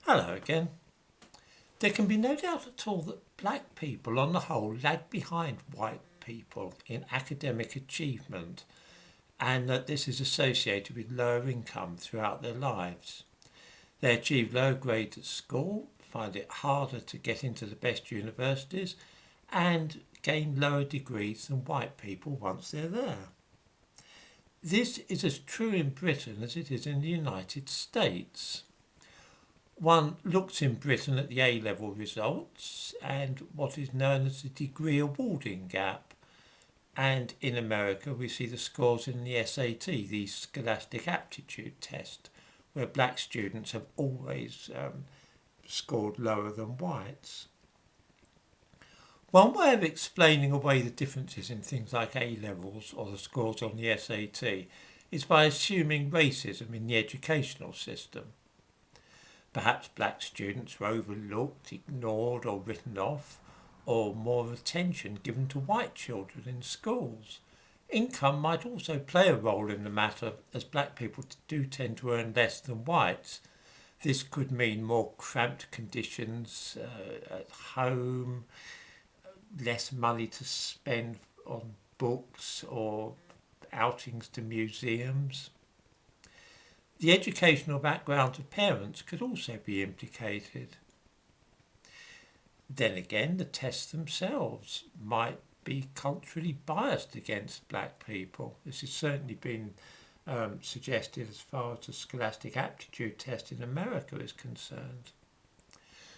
Hello again. There can be no doubt at all that black people on the whole lag behind white people in academic achievement and that this is associated with lower income throughout their lives. They achieve lower grades at school, find it harder to get into the best universities, and gain lower degrees than white people once they're there. This is as true in Britain as it is in the United States. One looks in Britain at the A level results and what is known as the degree awarding gap. And in America, we see the scores in the SAT, the Scholastic Aptitude Test, where black students have always scored lower than whites. One way of explaining away the differences in things like A levels or the scores on the SAT is by assuming racism in the educational system. Perhaps black students were overlooked, ignored or written off, or more attention given to white children in schools. Income might also play a role in the matter, as black people do tend to earn less than whites. This could mean more cramped conditions at home, less money to spend on books or outings to museums. The educational background of parents could also be implicated. Then again, the tests themselves might be culturally biased against black people. This has certainly been suggested as far as the Scholastic Aptitude Test in America is concerned.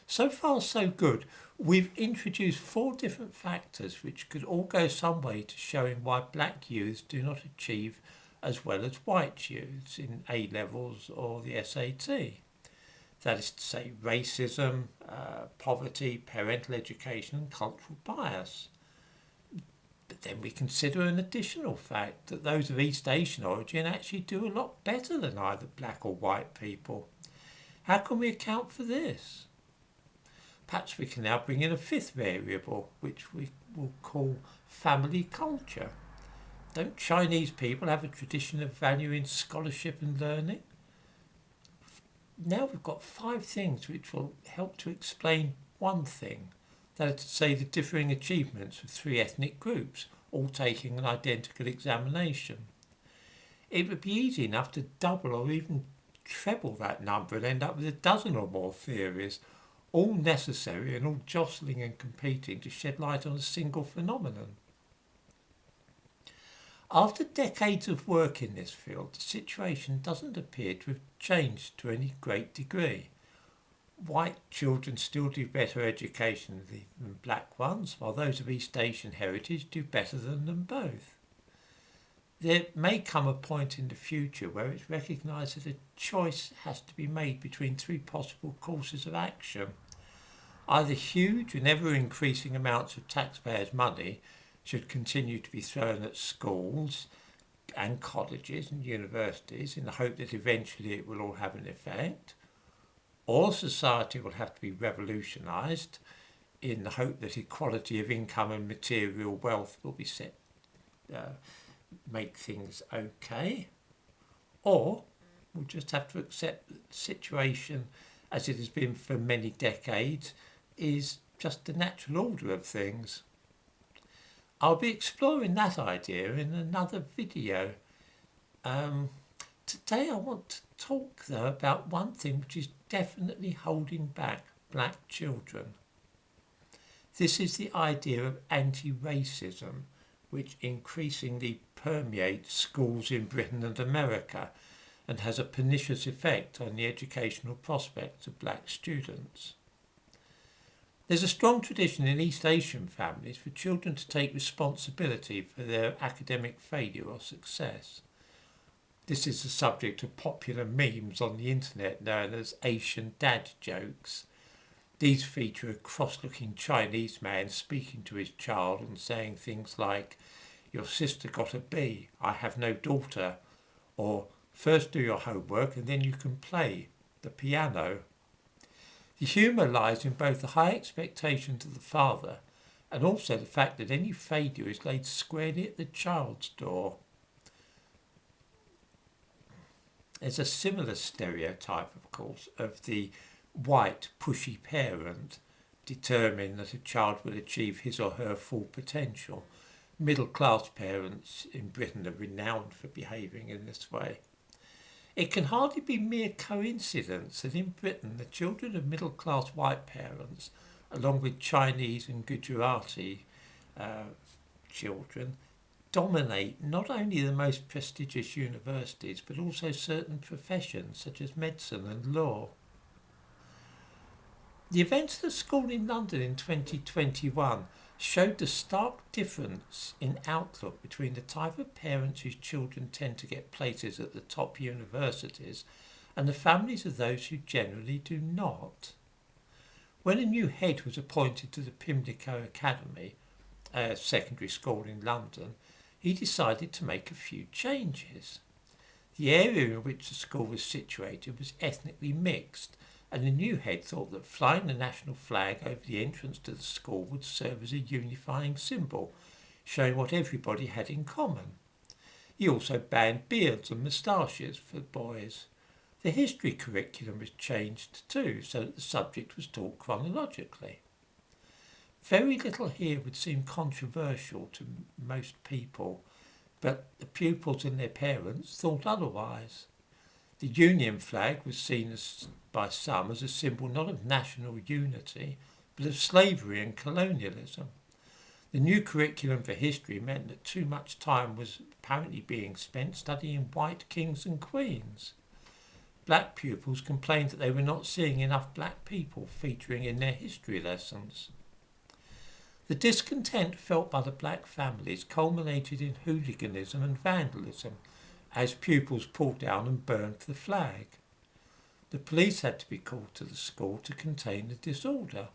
So far, so good. We've introduced 4 different factors which could all go some way to showing why black youths do not achieve as well as white youths in A levels or the SAT. That is to say, racism, poverty, parental education, and cultural bias. But then we consider an additional fact that those of East Asian origin actually do a lot better than either black or white people. How can we account for this? Perhaps we can now bring in a 5th variable, which we will call family culture. Don't Chinese people have a tradition of valuing scholarship and learning? Now we've got 5 things which will help to explain one thing. That is to say, the differing achievements of 3 ethnic groups, all taking an identical examination. It would be easy enough to double or even treble that number and end up with a dozen or more theories, all necessary and all jostling and competing to shed light on a single phenomenon. After decades of work in this field, the situation doesn't appear to have changed to any great degree. White children still do better education than black ones, while those of East Asian heritage do better than them both. There may come a point in the future where it's recognised that a choice has to be made between 3 possible courses of action. Either huge and ever-increasing amounts of taxpayers' money should continue to be thrown at schools and colleges and universities in the hope that eventually it will all have an effect, or society will have to be revolutionised in the hope that equality of income and material wealth will be make things okay, or we'll just have to accept that the situation as it has been for many decades is just the natural order of things. I'll be exploring that idea in another video. Today I want to talk though about one thing which is definitely holding back black children. This is the idea of anti-racism, which increasingly permeates schools in Britain and America and has a pernicious effect on the educational prospects of black students. There's a strong tradition in East Asian families for children to take responsibility for their academic failure or success. This is the subject of popular memes on the internet known as Asian dad jokes. These feature a cross-looking Chinese man speaking to his child and saying things like, "Your sister got a B, I have no daughter," or "First do your homework and then you can play the piano." The humour lies in both the high expectations of the father and also the fact that any failure is laid squarely at the child's door. There's a similar stereotype, of course, of the white, pushy parent determine that a child will achieve his or her full potential. Middle-class parents in Britain are renowned for behaving in this way. It can hardly be mere coincidence that in Britain the children of middle-class white parents, along with Chinese and Gujarati children, dominate not only the most prestigious universities but also certain professions such as medicine and law. The events at the school in London in 2021 showed the stark difference in outlook between the type of parents whose children tend to get places at the top universities and the families of those who generally do not. When a new head was appointed to the Pimlico Academy, a secondary school in London, he decided to make a few changes. The area in which the school was situated was ethnically mixed, and the new head thought that flying the national flag over the entrance to the school would serve as a unifying symbol, showing what everybody had in common. He also banned beards and moustaches for boys. The history curriculum was changed too, so that the subject was taught chronologically. Very little here would seem controversial to most people, but the pupils and their parents thought otherwise. The Union flag was seen by some as a symbol not of national unity, but of slavery and colonialism. The new curriculum for history meant that too much time was apparently being spent studying white kings and queens. Black pupils complained that they were not seeing enough black people featuring in their history lessons. The discontent felt by the black families culminated in hooliganism and vandalism, as pupils pulled down and burned the flag. The police had to be called to the school to contain the disorder.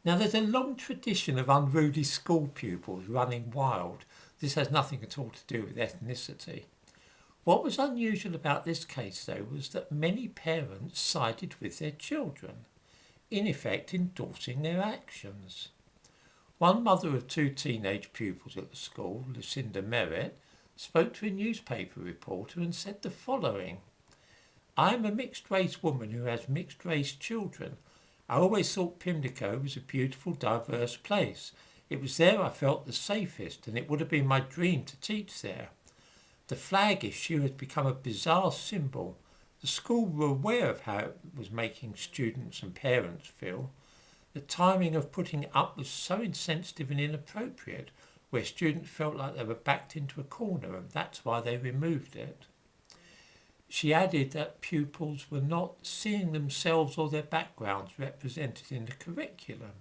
Now, there's a long tradition of unruly school pupils running wild. This has nothing at all to do with ethnicity. What was unusual about this case, though, was that many parents sided with their children, in effect endorsing their actions. One mother of two teenage pupils at the school, Lucinda Merritt, spoke to a newspaper reporter and said the following: "I am a mixed-race woman who has mixed-race children. I always thought Pimlico was a beautiful, diverse place. It was there I felt the safest, and it would have been my dream to teach there. The flag issue has become a bizarre symbol. The school were aware of how it was making students and parents feel. The timing of putting it up was so insensitive and inappropriate, where students felt like they were backed into a corner, and that's why they removed it." She added that pupils were not seeing themselves or their backgrounds represented in the curriculum.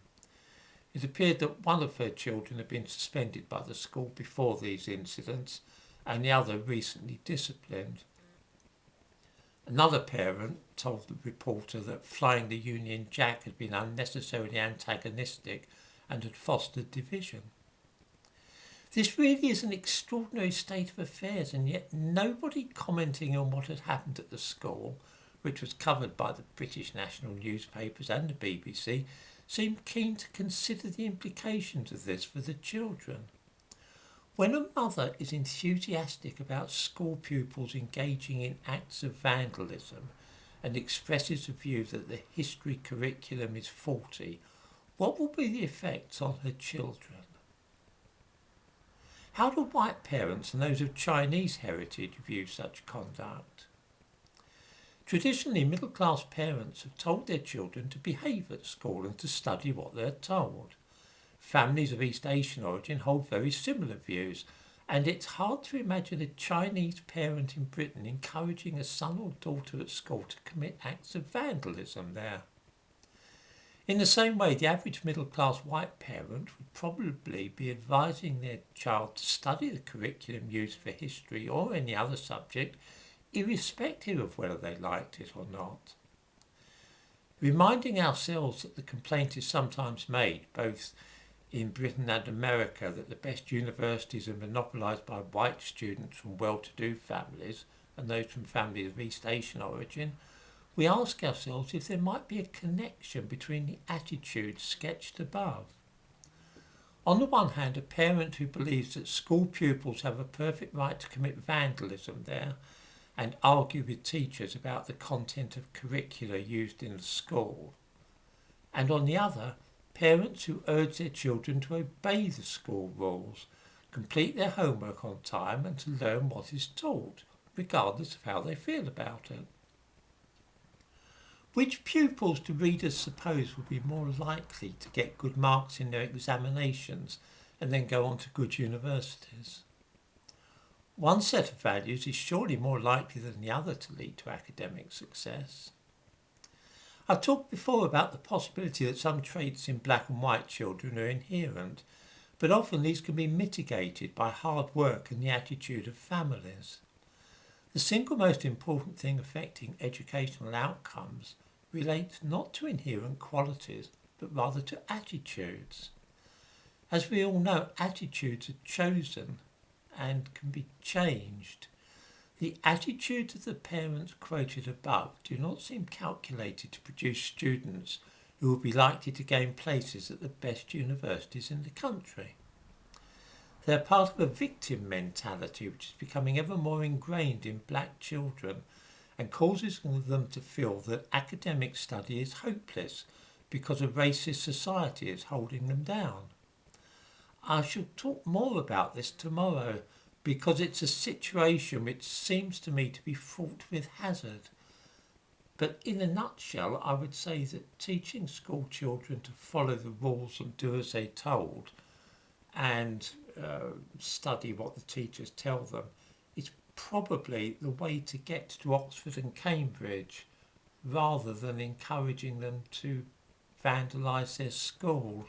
It appeared that one of her children had been suspended by the school before these incidents, and the other recently disciplined. Another parent told the reporter that flying the Union Jack had been unnecessarily antagonistic and had fostered division. This really is an extraordinary state of affairs, and yet nobody commenting on what had happened at the school, which was covered by the British national newspapers and the BBC, seemed keen to consider the implications of this for the children. When a mother is enthusiastic about school pupils engaging in acts of vandalism and expresses a view that the history curriculum is faulty, what will be the effects on her children? How do white parents and those of Chinese heritage view such conduct? Traditionally, middle-class parents have told their children to behave at school and to study what they're told. Families of East Asian origin hold very similar views, and it's hard to imagine a Chinese parent in Britain encouraging a son or daughter at school to commit acts of vandalism there. In the same way, the average middle-class white parent would probably be advising their child to study the curriculum used for history or any other subject, irrespective of whether they liked it or not. Reminding ourselves that the complaint is sometimes made, both in Britain and America, that the best universities are monopolised by white students from well-to-do families and those from families of East Asian origin, we ask ourselves if there might be a connection between the attitudes sketched above. On the one hand, a parent who believes that school pupils have a perfect right to commit vandalism there and argue with teachers about the content of curricula used in the school. And on the other, parents who urge their children to obey the school rules, complete their homework on time and to learn what is taught, regardless of how they feel about it. Which pupils do readers suppose will be more likely to get good marks in their examinations and then go on to good universities? One set of values is surely more likely than the other to lead to academic success. I've talked before about the possibility that some traits in black and white children are inherent, but often these can be mitigated by hard work and the attitude of families. The single most important thing affecting educational outcomes relates not to inherent qualities, but rather to attitudes. As we all know, attitudes are chosen and can be changed. The attitudes of the parents quoted above do not seem calculated to produce students who will be likely to gain places at the best universities in the country. They are part of a victim mentality which is becoming ever more ingrained in black children and causes them to feel that academic study is hopeless because a racist society is holding them down. I shall talk more about this tomorrow because it's a situation which seems to me to be fraught with hazard. But in a nutshell, I would say that teaching school children to follow the rules and do as they're told and study what the teachers tell them is probably the way to get to Oxford and Cambridge rather than encouraging them to vandalise their school.